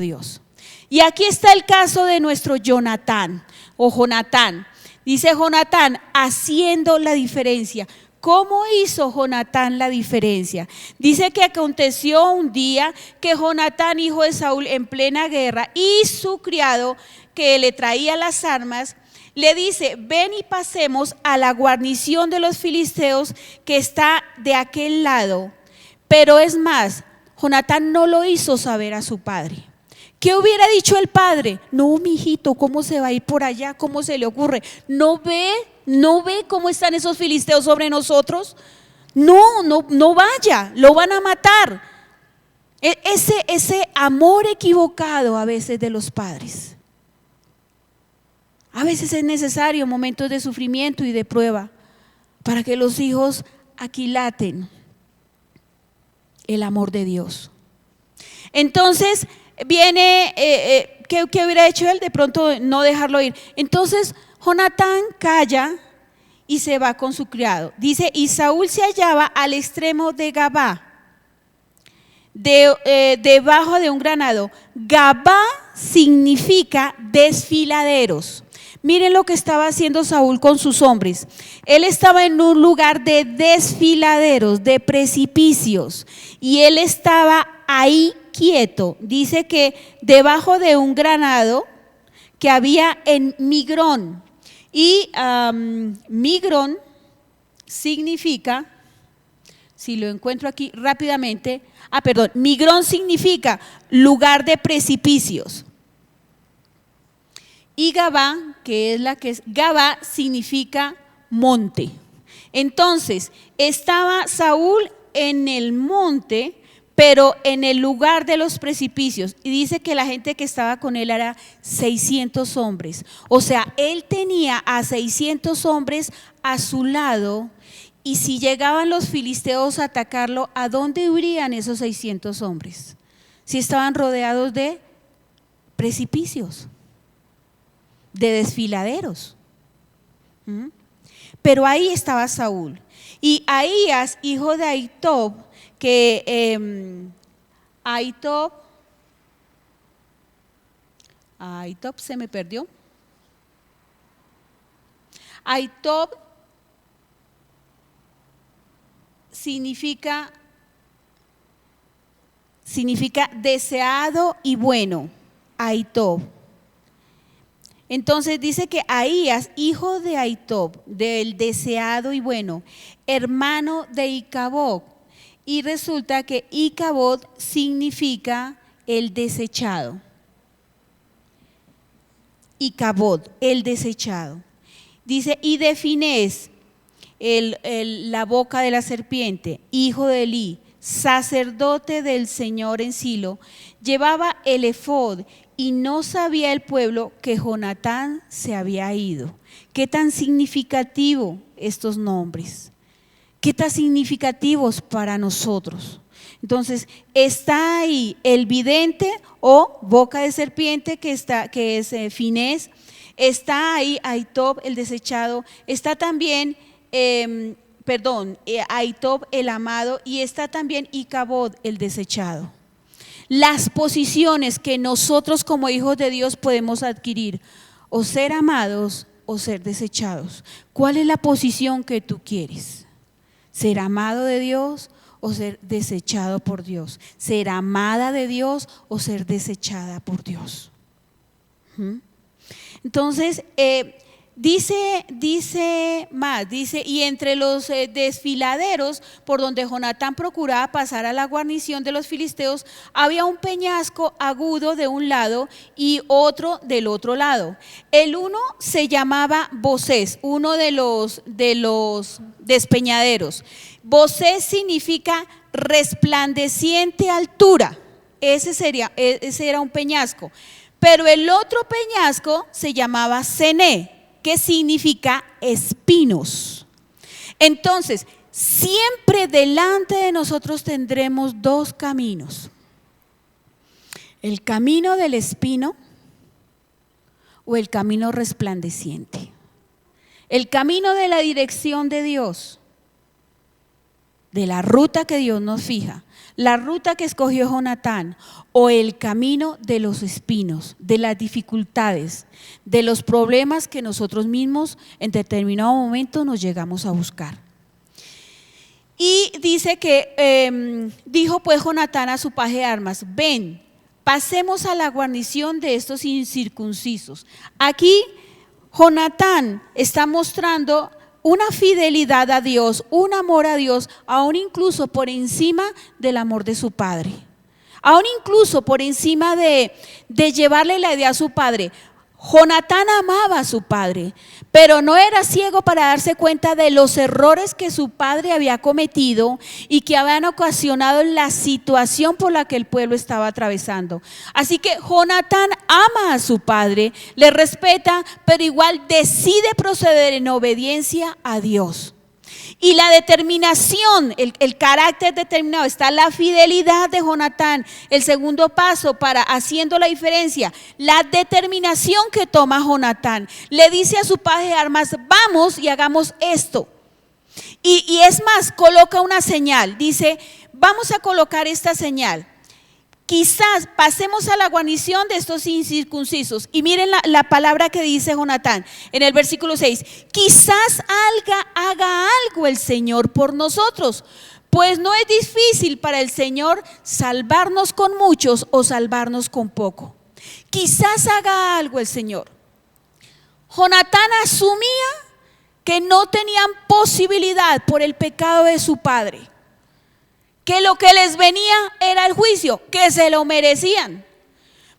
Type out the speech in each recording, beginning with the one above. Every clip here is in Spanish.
Dios. Y aquí está el caso de nuestro Jonatán o Jonatán. Dice Jonatán, haciendo la diferencia. ¿Cómo hizo Jonatán la diferencia? Dice que aconteció un día que Jonatán, hijo de Saúl, en plena guerra, y su criado que le traía las armas, le dice: ven y pasemos a la guarnición de los filisteos que está de aquel lado. Pero es más, Jonatán no lo hizo saber a su padre. ¿Qué hubiera dicho el padre? No, mi hijito, ¿cómo se va a ir por allá? ¿Cómo se le ocurre? ¿No ve cómo están esos filisteos sobre nosotros? No vaya, lo van a matar. Ese amor equivocado a veces de los padres. A veces es necesario momentos de sufrimiento y de prueba para que los hijos aquilaten el amor de Dios. Entonces viene, ¿qué hubiera hecho él? De pronto no dejarlo ir. Entonces Jonatán calla y se va con su criado. Dice: y Saúl se hallaba al extremo de Gabá, debajo de un granado. Gabá significa desfiladeros. Miren lo que estaba haciendo Saúl con sus hombres. Él estaba en un lugar de desfiladeros, de precipicios, y él estaba ahí quieto. Dice que debajo de un granado que había en Migrón. Y Migrón significa, si lo encuentro aquí rápidamente, Migrón significa lugar de precipicios. Y Gabá, Gabá significa monte. Entonces, estaba Saúl en el monte, pero en el lugar de los precipicios. Y dice que la gente que estaba con él era 600 hombres. O sea, él tenía a 600 hombres a su lado. Y si llegaban los filisteos a atacarlo, ¿a dónde huirían esos 600 hombres? Si estaban rodeados de precipicios, de desfiladeros. Pero ahí estaba Saúl. Y Ahías, hijo de Ahitob, que Ahitob se me perdió. Ahitob significa deseado y bueno. Ahitob. Entonces dice que Ahías, hijo de Ahitob, del deseado y bueno, hermano de Icabod. Y resulta que Icabod significa el desechado. Icabod, el desechado. Dice: y de Finés, la boca de la serpiente, hijo de Elí, sacerdote del Señor en Silo, llevaba el efod. Y no sabía el pueblo que Jonatán se había ido. ¿Qué tan significativo estos nombres? ¿Qué tan significativos para nosotros? Entonces, está ahí el vidente o boca de serpiente que es Finés. Está ahí Ahitob el desechado. Está también, Ahitob el amado. Y está también Icabod el desechado. Las posiciones que nosotros como hijos de Dios podemos adquirir, o ser amados o ser desechados. ¿Cuál es la posición que tú quieres? ¿Ser amado de Dios o ser desechado por Dios? ¿Ser amada de Dios o ser desechada por Dios? Entonces, dice, y entre los desfiladeros por donde Jonatán procuraba pasar a la guarnición de los filisteos, había un peñasco agudo de un lado y otro del otro lado. El uno se llamaba Bosés, uno de los despeñaderos. Bosés significa resplandeciente altura. Ese era un peñasco. Pero el otro peñasco se llamaba Cené, que significa espinos. Entonces, siempre delante de nosotros tendremos dos caminos: el camino del espino o el camino resplandeciente, el camino de la dirección de Dios de la ruta que Dios nos fija, la ruta que escogió Jonatán, o el camino de los espinos, de las dificultades, de los problemas que nosotros mismos en determinado momento nos llegamos a buscar. Y dice que dijo pues Jonatán a su paje de armas: ven, pasemos a la guarnición de estos incircuncisos. Aquí Jonatán está mostrando una fidelidad a Dios, un amor a Dios, aún incluso por encima del amor de su padre, aún incluso por encima de llevarle la idea a su padre. Jonatán amaba a su padre, pero no era ciego para darse cuenta de los errores que su padre había cometido y que habían ocasionado la situación por la que el pueblo estaba atravesando. Así que Jonatán ama a su padre, le respeta, pero igual decide proceder en obediencia a Dios. Y la determinación, el carácter determinado, está la fidelidad de Jonatán. El segundo paso para haciendo la diferencia, la determinación que toma Jonatán. Le dice a su paje de armas: vamos y hagamos esto. Y es más, coloca una señal, dice: vamos a colocar esta señal. Quizás pasemos a la guarnición de estos incircuncisos. Y miren la palabra que dice Jonatán en el versículo 6. Quizás haga algo el Señor por nosotros, pues no es difícil para el Señor salvarnos con muchos o salvarnos con poco. Quizás haga algo el Señor. Jonatán asumía que no tenían posibilidad por el pecado de su padre, que lo que les venía era el juicio, que se lo merecían.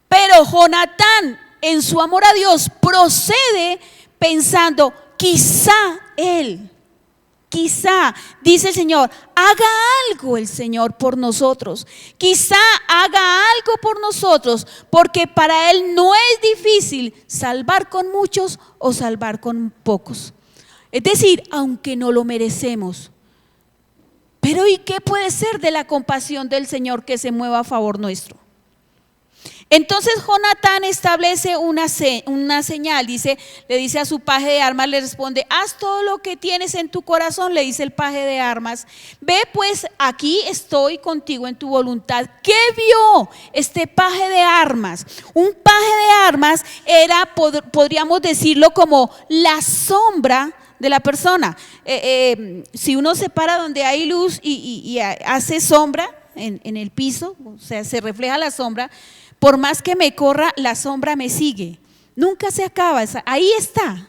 Pero Jonatán, en su amor a Dios, procede pensando: quizá dice el Señor, haga algo el Señor por nosotros. Quizá haga algo por nosotros, porque para Él no es difícil salvar con muchos o salvar con pocos. Es decir, aunque no lo merecemos. Pero ¿y qué puede ser de la compasión del Señor que se mueva a favor nuestro? Entonces Jonatán establece una señal, le dice a su paje de armas, le responde: haz todo lo que tienes en tu corazón, le dice el paje de armas. Ve pues, aquí estoy contigo en tu voluntad. ¿Qué vio este paje de armas? Un paje de armas era, podríamos decirlo, como la sombra de la persona. Si uno se para donde hay luz y hace sombra en el piso, o sea, se refleja la sombra, por más que me corra, la sombra me sigue, nunca se acaba, ahí está.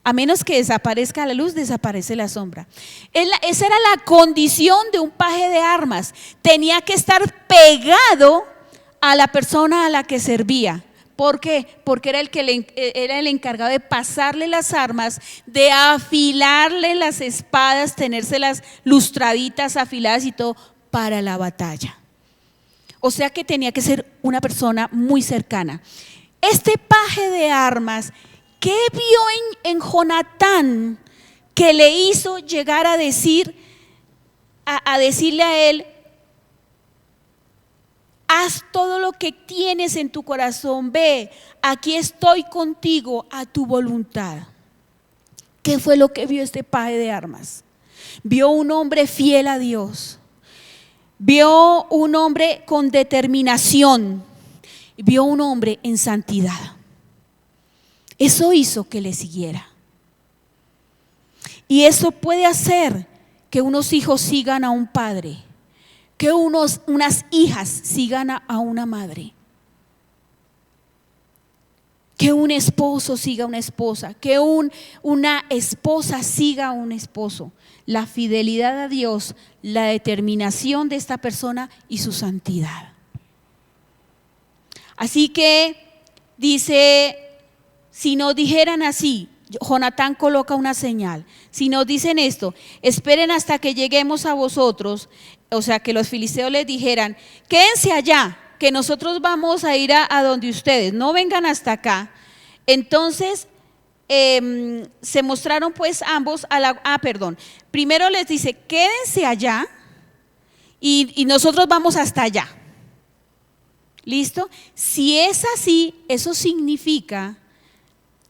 A menos que desaparezca la luz, desaparece la sombra. Esa era la condición de un paje de armas. Tenía que estar pegado a la persona a la que servía. ¿Por qué? Porque era el encargado de pasarle las armas, de afilarle las espadas, tenérselas lustraditas, afiladas y todo para la batalla. O sea que tenía que ser una persona muy cercana. Este paje de armas, ¿qué vio en Jonatán que le hizo llegar a decirle a él: haz todo lo que tienes en tu corazón, ve, aquí estoy contigo a tu voluntad? ¿Qué fue lo que vio este paje de armas? Vio un hombre fiel a Dios, vio un hombre con determinación, vio un hombre en santidad. Eso hizo que le siguiera. Y eso puede hacer que unos hijos sigan a un padre, que unas hijas sigan a una madre, que un esposo siga a una esposa, que una esposa siga a un esposo. La fidelidad a Dios, la determinación de esta persona y su santidad. Así que dice: si nos dijeran así, Jonatán coloca una señal. Si nos dicen esto: esperen hasta que lleguemos a vosotros, o sea, que los filisteos les dijeran: quédense allá, que nosotros vamos a ir a donde ustedes, no vengan hasta acá. Entonces se mostraron pues ambos primero les dice: quédense allá y nosotros vamos hasta allá. ¿Listo? Si es así, eso significa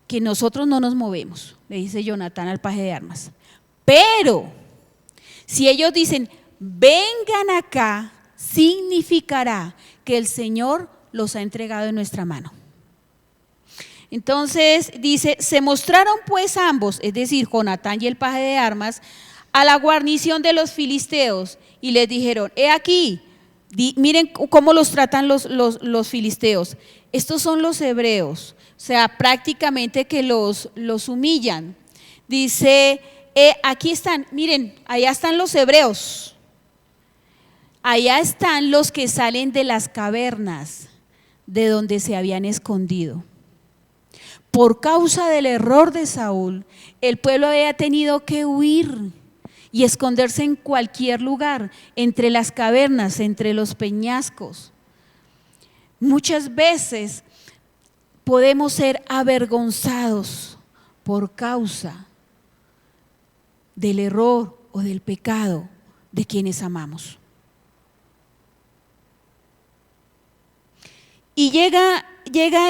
que nosotros no nos movemos, le dice Jonatán al paje de armas. Pero si ellos dicen: vengan acá, significará que el Señor los ha entregado en nuestra mano. Entonces dice, se mostraron pues ambos, es decir, Jonatán y el paje de armas, a la guarnición de los filisteos y les dijeron, he aquí, miren cómo los tratan los filisteos. Estos son los hebreos, o sea, prácticamente que los humillan. Dice, aquí están, miren, allá están los hebreos. Allá están los que salen de las cavernas de donde se habían escondido. Por causa del error de Saúl, el pueblo había tenido que huir y esconderse en cualquier lugar, entre las cavernas, entre los peñascos. Muchas veces podemos ser avergonzados por causa del error o del pecado de quienes amamos. Y llega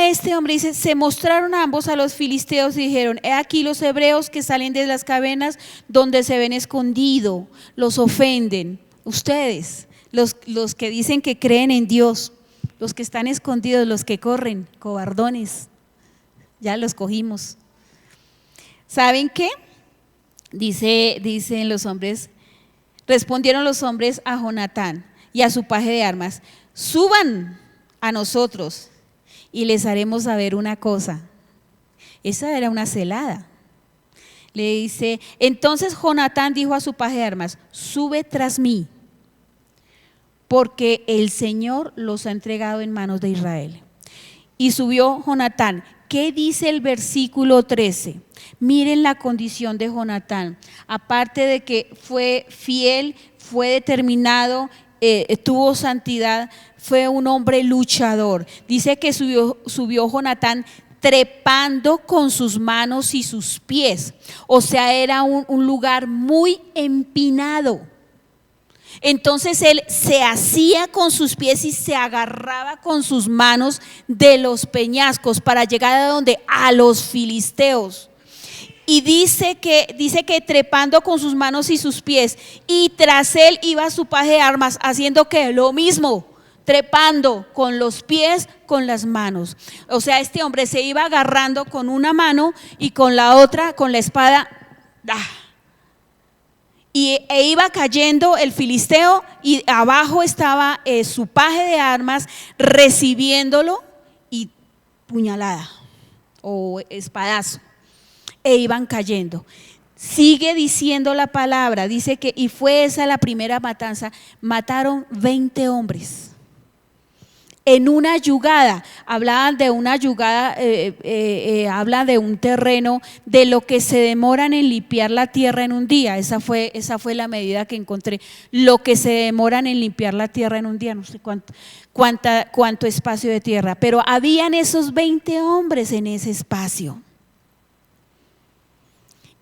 este hombre y dice, se mostraron ambos a los filisteos y dijeron, he aquí los hebreos que salen de las cavernas donde se ven escondidos, los ofenden. Ustedes, los que dicen que creen en Dios, los que están escondidos, los que corren, cobardones, ya los cogimos. ¿Saben qué? Dicen los hombres, respondieron los hombres a Jonatán y a su paje de armas, suban a nosotros y les haremos saber una cosa. Esa era una celada. Le dice, entonces Jonatán dijo a su paje de armas, sube tras mí, porque el Señor los ha entregado en manos de Israel. Y subió Jonatán. ¿Qué dice el versículo 13? Miren la condición de Jonatán. Aparte de que fue fiel, fue determinado, tuvo santidad, fue un hombre luchador. Dice que subió Jonatán trepando con sus manos y sus pies. O sea, era un lugar muy empinado. Entonces él se hacía con sus pies y se agarraba con sus manos de los peñascos para llegar a donde, a los filisteos. Y dice que trepando con sus manos y sus pies, y tras él iba su paje de armas, haciendo que lo mismo, trepando con los pies, con las manos. O sea, este hombre se iba agarrando con una mano y con la otra, con la espada, e iba cayendo el filisteo, y abajo estaba su paje de armas recibiéndolo, y puñalada o espadazo, e iban cayendo. Sigue diciendo la palabra, dice que, y fue esa la primera matanza, mataron 20 hombres. En una yugada, hablaban de una yugada, habla de un terreno, de lo que se demoran en limpiar la tierra en un día. Esa fue la medida que encontré, lo que se demoran en limpiar la tierra en un día, no sé cuánto espacio de tierra, pero habían esos 20 hombres en ese espacio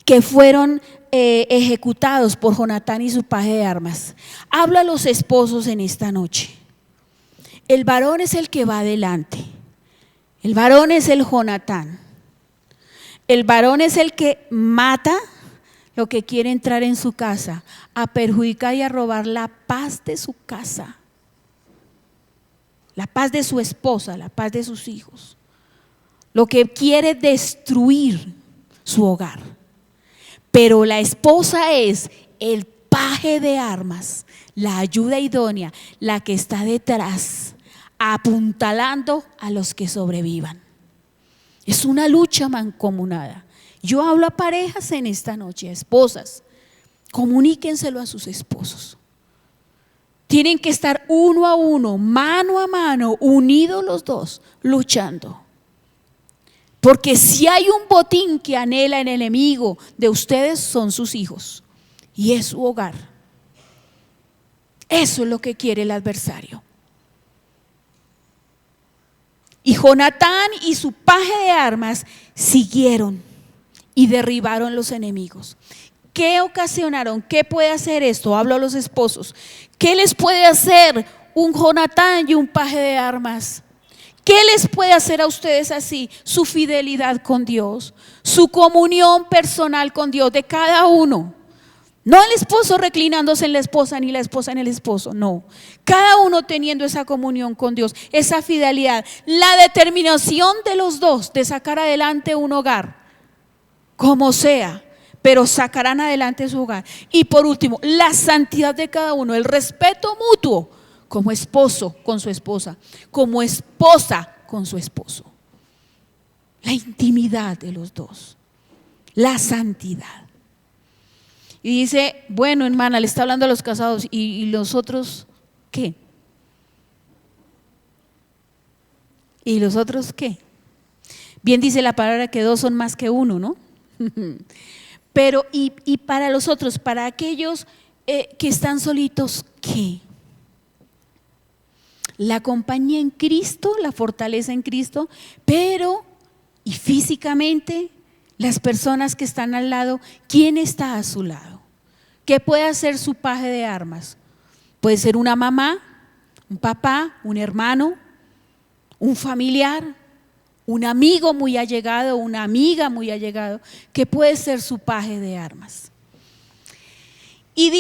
que fueron ejecutados por Jonatán y su paje de armas. Hablo a los esposos en esta noche. El varón es el que va adelante. El varón es el Jonatán. El varón es el que mata lo que quiere entrar en su casa, a perjudicar y a robar la paz de su casa, la paz de su esposa, la paz de sus hijos. Lo que quiere destruir su hogar. Pero la esposa es el paje de armas, la ayuda idónea, la que está detrás, apuntalando a los que sobrevivan. Es una lucha mancomunada. Yo hablo a parejas en esta noche, a esposas, comuníquenselo a sus esposos. Tienen que estar uno a uno, mano a mano, unidos los dos, luchando. Porque si hay un botín que anhela el enemigo de ustedes, son sus hijos y es su hogar. Eso es lo que quiere el adversario. Y Jonatán y su paje de armas siguieron y derribaron los enemigos. ¿Qué ocasionaron? ¿Qué puede hacer esto? Hablo a los esposos. ¿Qué les puede hacer un Jonatán y un paje de armas? ¿Qué les puede hacer a ustedes así? Su fidelidad con Dios, su comunión personal con Dios de cada uno. No el esposo reclinándose en la esposa, ni la esposa en el esposo, no. Cada uno teniendo esa comunión con Dios, esa fidelidad, la determinación de los dos de sacar adelante un hogar, como sea, pero sacarán adelante su hogar. Y por último, la santidad de cada uno, el respeto mutuo, como esposo con su esposa, como esposa con su esposo. La intimidad de los dos, la santidad. Y dice, bueno, hermana, le está hablando a los casados, ¿y los otros qué? ¿Y los otros qué? Bien dice la palabra que dos son más que uno, ¿no? Pero, y para los otros, para aquellos que están solitos, ¿qué? La compañía en Cristo, la fortaleza en Cristo, pero, y físicamente, las personas que están al lado, ¿quién está a su lado? ¿Qué puede hacer su paje de armas? Puede ser una mamá, un papá, un hermano, un familiar, un amigo muy allegado, una amiga muy allegado, que puede ser su paje de armas. Y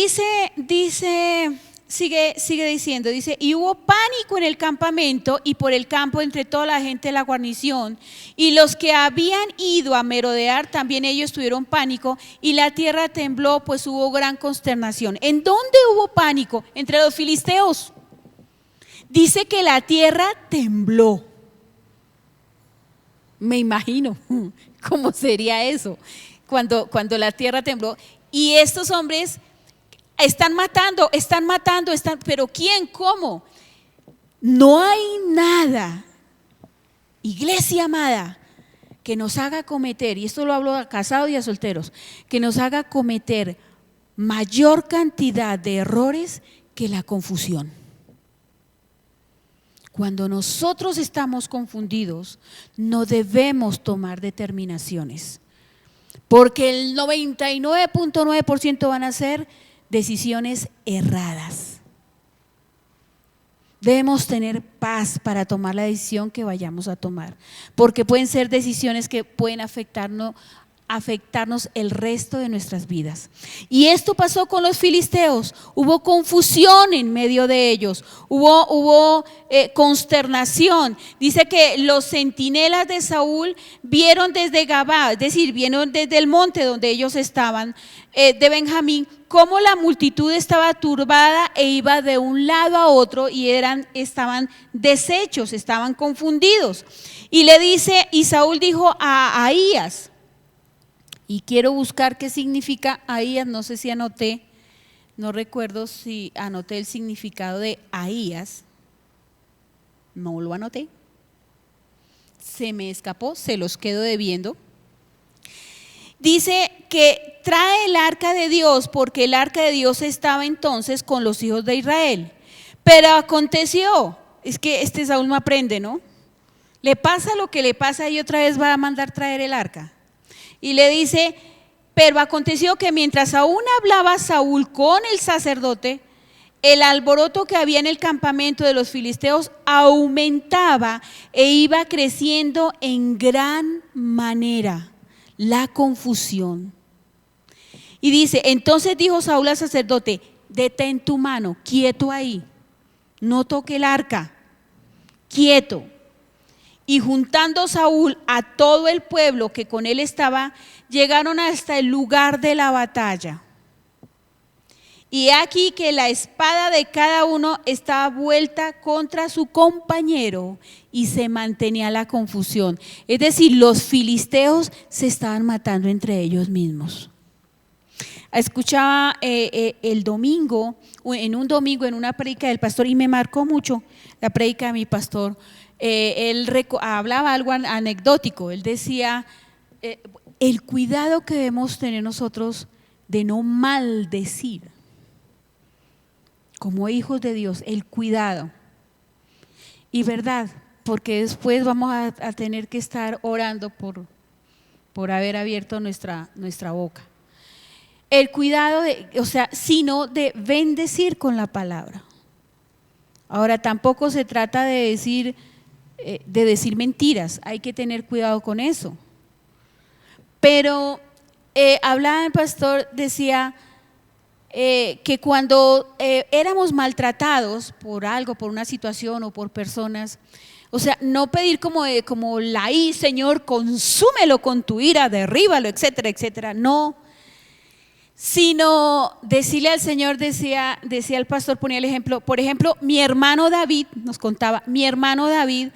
sigue diciendo, dice, y hubo pánico en el campamento y por el campo entre toda la gente de la guarnición, y los que habían ido a merodear, también ellos tuvieron pánico, y la tierra tembló, pues hubo gran consternación. ¿En dónde hubo pánico? Entre los filisteos. Dice que la tierra tembló. Me imagino cómo sería eso cuando la tierra tembló. Y estos hombres están matando, pero ¿quién? ¿Cómo? No hay nada, iglesia amada, que nos haga cometer, y esto lo hablo a casados y a solteros, que nos haga cometer mayor cantidad de errores que la confusión. Cuando nosotros estamos confundidos, no debemos tomar determinaciones, porque el 99.9% van a ser decisiones erradas. Debemos tener paz para tomar la decisión que vayamos a tomar, porque pueden ser decisiones que pueden afectarnos el resto de nuestras vidas. Y esto pasó con los filisteos. Hubo confusión en medio de ellos, hubo consternación. Dice que los centinelas de Saúl vieron desde Gabá, es decir, vieron desde el monte donde ellos estaban, de Benjamín, cómo la multitud estaba turbada e iba de un lado a otro y estaban deshechos, estaban confundidos. Y Saúl dijo a Ahías, y quiero buscar qué significa Ahías, no sé si anoté, no recuerdo si anoté el significado de Ahías, no lo anoté, se me escapó, se los quedo debiendo. Dice que trae el arca de Dios, porque el arca de Dios estaba entonces con los hijos de Israel. Pero aconteció, es que Saúl no aprende, ¿no? Le pasa lo que le pasa y otra vez va a mandar traer el arca. Y le dice, pero aconteció que mientras aún hablaba Saúl con el sacerdote, el alboroto que había en el campamento de los filisteos aumentaba e iba creciendo en gran manera. La confusión. Y dice, entonces dijo Saúl al sacerdote, detén tu mano, quieto ahí, no toque el arca, quieto. Y juntando Saúl a todo el pueblo que con él estaba, llegaron hasta el lugar de la batalla. Y aquí que la espada de cada uno estaba vuelta contra su compañero y se mantenía la confusión. Es decir, los filisteos se estaban matando entre ellos mismos. Escuchaba el domingo, en una prédica del pastor, y me marcó mucho la prédica de mi pastor. Él hablaba algo anecdótico. Él decía, el cuidado que debemos tener nosotros de no maldecir como hijos de Dios, el cuidado. Y verdad, porque después vamos a tener que estar orando por haber abierto nuestra boca. El cuidado sino de bendecir con la palabra. Ahora, tampoco se trata de decir mentiras, hay que tener cuidado con eso. Pero hablaba el pastor, decía, que cuando éramos maltratados por algo, por una situación o por personas, o sea, no pedir como la ira, Señor, consúmelo con tu ira, derríbalo, etcétera, etcétera, no, sino decirle al Señor, decía el pastor, ponía el ejemplo, por ejemplo, mi hermano David, nos contaba, mi hermano David,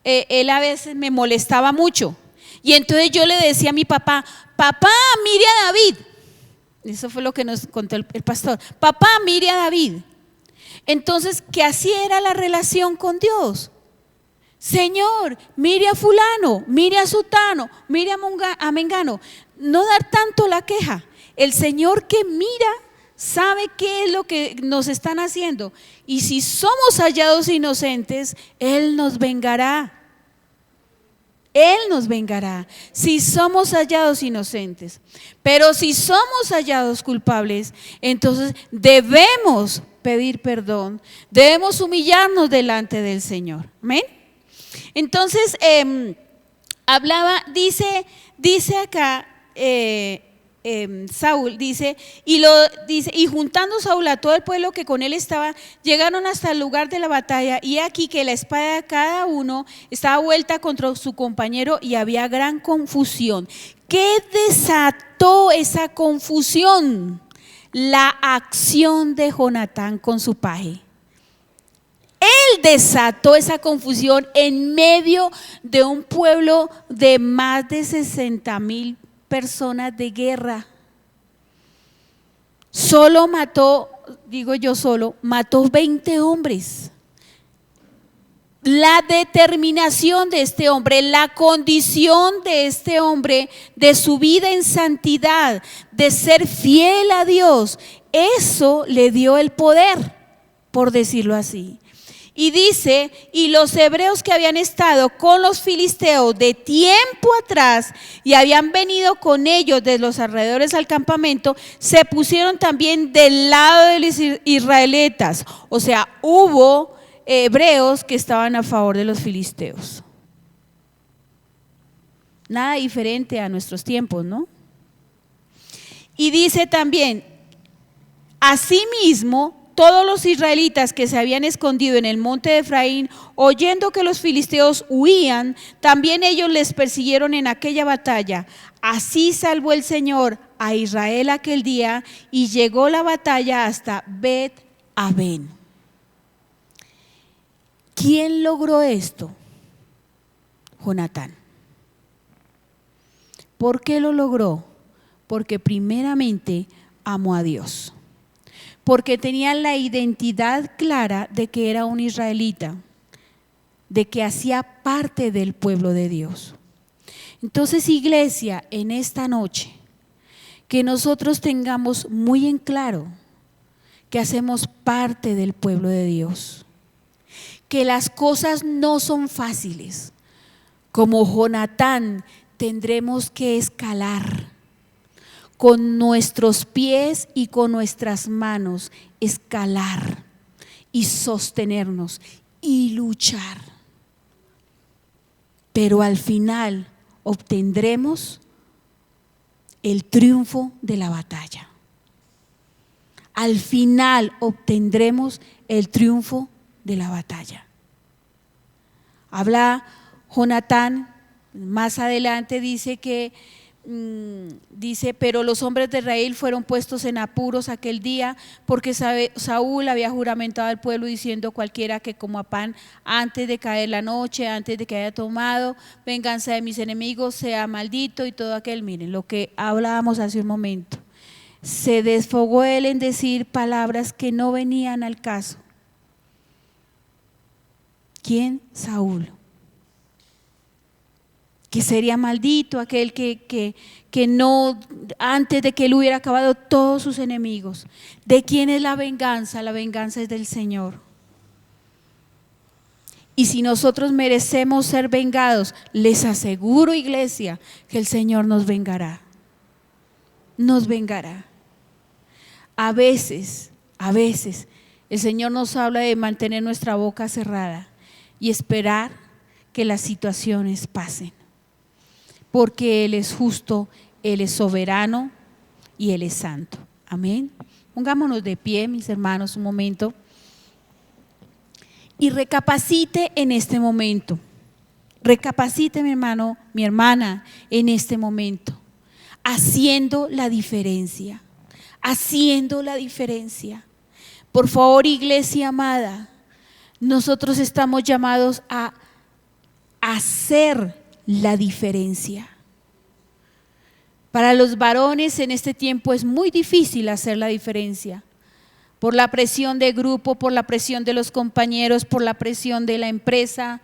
él a veces me molestaba mucho, y entonces yo le decía a mi papá, papá, mire a David. Eso fue lo que nos contó el pastor. Papá, mire a David. Entonces, que así era la relación con Dios. Señor, mire a fulano, mire a sutano, mire a mengano. No dar tanto la queja. El Señor que mira sabe qué es lo que nos están haciendo. Y si somos hallados inocentes, Él nos vengará. Él nos vengará si somos hallados inocentes. Pero si somos hallados culpables, entonces debemos pedir perdón, debemos humillarnos delante del Señor. ¿Amén? Entonces, dice acá, Saúl dice, y juntando Saúl a todo el pueblo que con él estaba, llegaron hasta el lugar de la batalla, y aquí que la espada de cada uno estaba vuelta contra su compañero, y había gran confusión. ¿Qué desató esa confusión? La acción de Jonatán con su paje. Él desató esa confusión en medio de un pueblo de más de 60,000 personas de guerra. Mató 20 hombres. La determinación de este hombre, la condición de este hombre, de su vida en santidad, de ser fiel a Dios, eso le dio el poder, por decirlo así. Y dice, y los hebreos que habían estado con los filisteos de tiempo atrás y habían venido con ellos de los alrededores al campamento, se pusieron también del lado de los israelitas. O sea, hubo hebreos que estaban a favor de los filisteos. Nada diferente a nuestros tiempos, ¿no? Y dice también, asimismo, todos los israelitas que se habían escondido en el monte de Efraín, oyendo que los filisteos huían, también ellos les persiguieron en aquella batalla. Así salvó el Señor a Israel aquel día, y llegó la batalla hasta Bet-Aven. ¿Quién logró esto? Jonatán. ¿Por qué lo logró? Porque primeramente amó a Dios. Porque tenía la identidad clara de que era un israelita, de que hacía parte del pueblo de Dios. Entonces, iglesia, en esta noche, que nosotros tengamos muy en claro que hacemos parte del pueblo de Dios, que las cosas no son fáciles. Como Jonatán, tendremos que escalar con nuestros pies y con nuestras manos, escalar y sostenernos y luchar. Pero al final obtendremos el triunfo de la batalla. Al final obtendremos el triunfo de la batalla. Habla Jonatán, más adelante dice que pero los hombres de Israel fueron puestos en apuros aquel día, porque Saúl había juramentado al pueblo diciendo: cualquiera que coma pan antes de caer la noche, antes de que haya tomado venganza de mis enemigos, sea maldito. Y todo aquel, miren lo que hablábamos hace un momento, se desfogó él en decir palabras que no venían al caso. ¿Quién? Saúl. Que sería maldito aquel que no, antes de que él hubiera acabado todos sus enemigos. ¿De quién es la venganza? La venganza es del Señor. Y si nosotros merecemos ser vengados, les aseguro, iglesia, que el Señor nos vengará. Nos vengará. A veces, el Señor nos habla de mantener nuestra boca cerrada y esperar que las situaciones pasen. Porque Él es justo, Él es soberano y Él es santo. Amén. Pongámonos de pie, mis hermanos, un momento. Y recapacite en este momento. Recapacite, mi hermano, mi hermana, en este momento. Haciendo la diferencia. Haciendo la diferencia. Por favor, iglesia amada, nosotros estamos llamados a hacer la diferencia. Para los varones en este tiempo es muy difícil hacer la diferencia. Por la presión de grupo, por la presión de los compañeros, por la presión de la empresa,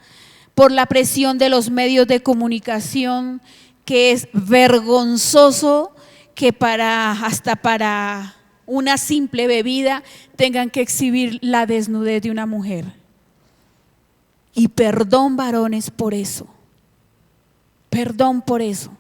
por la presión de los medios de comunicación, que es vergonzoso que hasta para una simple bebida tengan que exhibir la desnudez de una mujer. Y perdón, varones, por eso. Perdón por eso.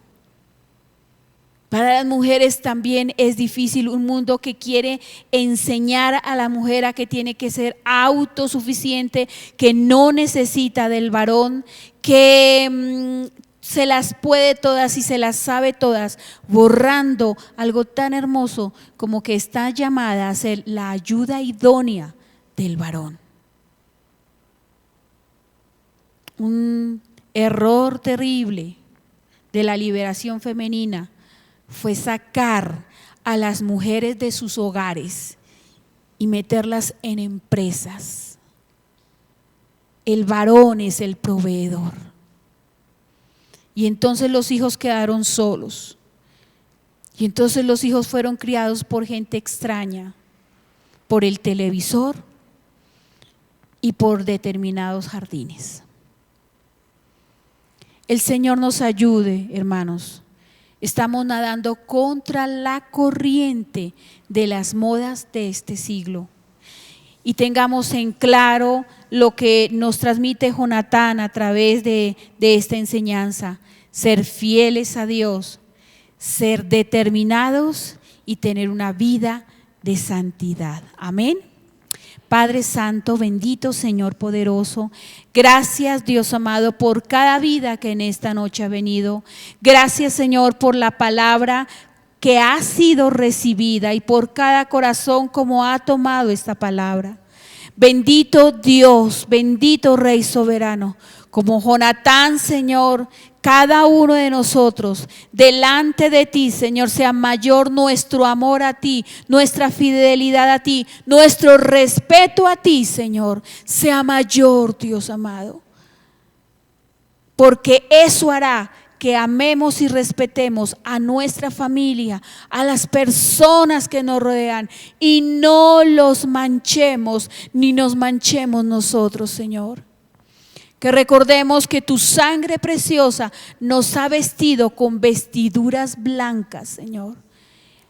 Para las mujeres también es difícil, un mundo que quiere enseñar a la mujer a que tiene que ser autosuficiente, que no necesita del varón, que se las puede todas y se las sabe todas, borrando algo tan hermoso como que está llamada a ser la ayuda idónea del varón. Un error terrible de la liberación femenina fue sacar a las mujeres de sus hogares y meterlas en empresas. El varón es el proveedor. Y entonces los hijos quedaron solos. Y entonces los hijos fueron criados por gente extraña, por el televisor y por determinados jardines. El Señor nos ayude, hermanos. Estamos nadando contra la corriente de las modas de este siglo. Y tengamos en claro lo que nos transmite Jonatán a través de esta enseñanza: ser fieles a Dios, ser determinados y tener una vida de santidad. Amén. Padre Santo, bendito Señor poderoso, gracias Dios amado por cada vida que en esta noche ha venido. Gracias Señor por la palabra que ha sido recibida y por cada corazón como ha tomado esta palabra. Bendito Dios, bendito Rey soberano, como Jonatán, Señor, cada uno de nosotros, delante de ti, Señor, sea mayor nuestro amor a ti, nuestra fidelidad a ti, nuestro respeto a ti, Señor, sea mayor, Dios amado. Porque eso hará que amemos y respetemos a nuestra familia, a las personas que nos rodean, y no los manchemos, ni nos manchemos nosotros, Señor. Que recordemos que tu sangre preciosa nos ha vestido con vestiduras blancas, Señor,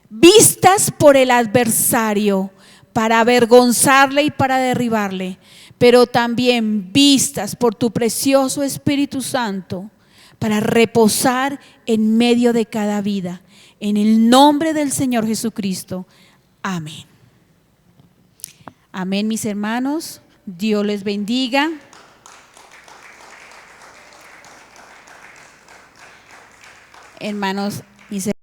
vistas por el adversario para avergonzarle y para derribarle, pero también vistas por tu precioso Espíritu Santo para reposar en medio de cada vida. En el nombre del Señor Jesucristo. Amén. Amén, mis hermanos. Dios les bendiga. Hermanos, mis hermanos.